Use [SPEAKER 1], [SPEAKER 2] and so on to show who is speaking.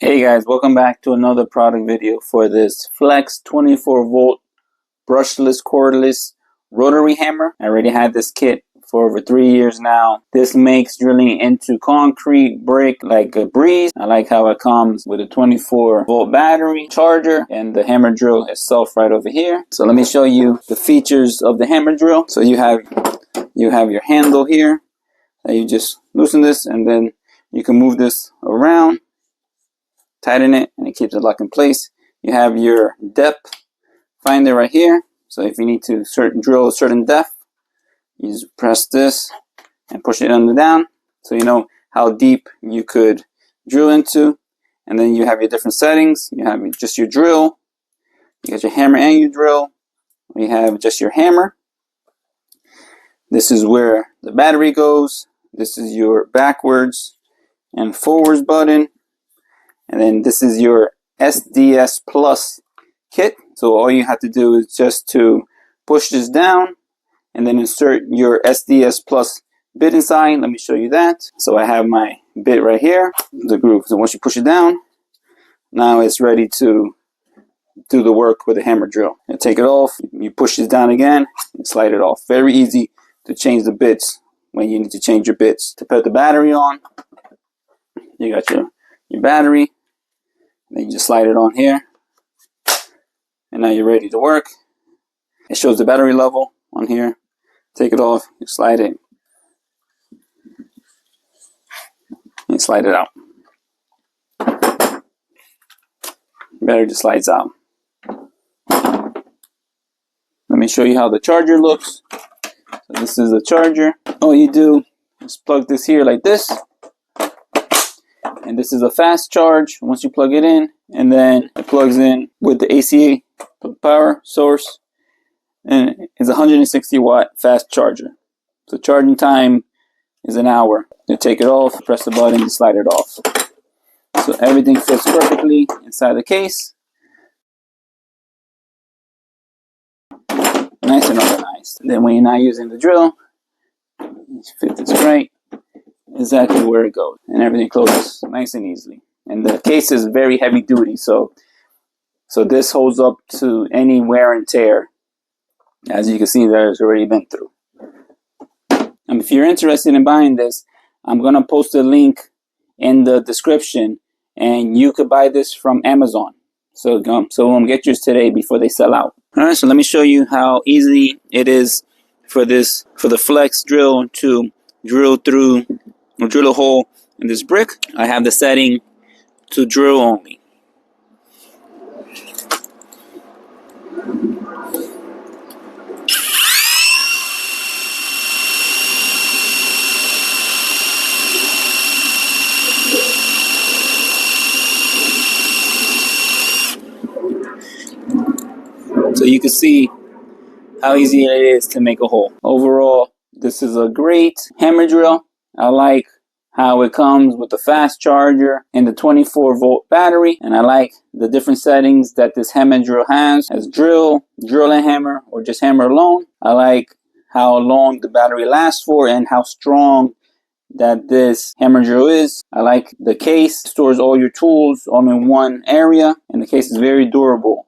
[SPEAKER 1] Hey guys, welcome back to another product video for this Flex 24 volt brushless cordless rotary hammer. I already had this kit for over 3 years now. This makes drilling into concrete, brick like a breeze. I like how it comes with a 24 volt battery charger and the hammer drill itself right over here. So let me show you the features of the hammer drill. So you have your handle here. You just loosen this and then you can move this around, tighten it, and it keeps it locked in place. You have your depth finder right here. So if you need to drill a certain depth, you just press this and push it under down, so you know how deep you could drill into. And then you have your different settings. You have just your drill, you got your hammer and your drill. You have just your hammer. This is where the battery goes. This is your backwards and forwards button. And then this is your SDS Plus kit. So all you have to do is just to push this down and then insert your SDS Plus bit inside. Let me show you that. So I have my bit right here, the groove. So once you push it down, now it's ready to do the work with the hammer drill. And take it off, you push this down again and slide it off. Very easy to change the bits when you need to change your bits. To put the battery on, you got your battery. Then you just slide it on here, and now you're ready to work. It shows the battery level on here. Take it off, you slide it, and slide it out. Battery just slides out. Let me show you how the charger looks. So this is the charger. All you do is plug this here like this. And this is a fast charge once you plug it in, and then it plugs in with the AC power source, and it's a 160 watt fast charger. So charging time is an hour. You take it off, press the button, and slide it off. So everything fits perfectly inside the case. Nice and organized. And then when you're not using the drill, you fit this right exactly where it goes, and everything closes nice and easily. And the case is very heavy duty, so this holds up to any wear and tear, as you can see that it's already been through. And if you're interested in buying this, I'm gonna post a link in the description, and you could buy this from Amazon. So get yours today before they sell out. All right, so let me show you how easy it is for the flex drill to drill a hole in this brick. I have the setting to drill only. So you can see how easy it is to make a hole. Overall, this is a great hammer drill. I like how it comes with the fast charger and the 24 volt battery, and I like the different settings that this hammer drill has, as drill and hammer, or just hammer alone. I like how long the battery lasts for and how strong that this hammer drill is. I like the case, stores all your tools all in one area, and the case is very durable.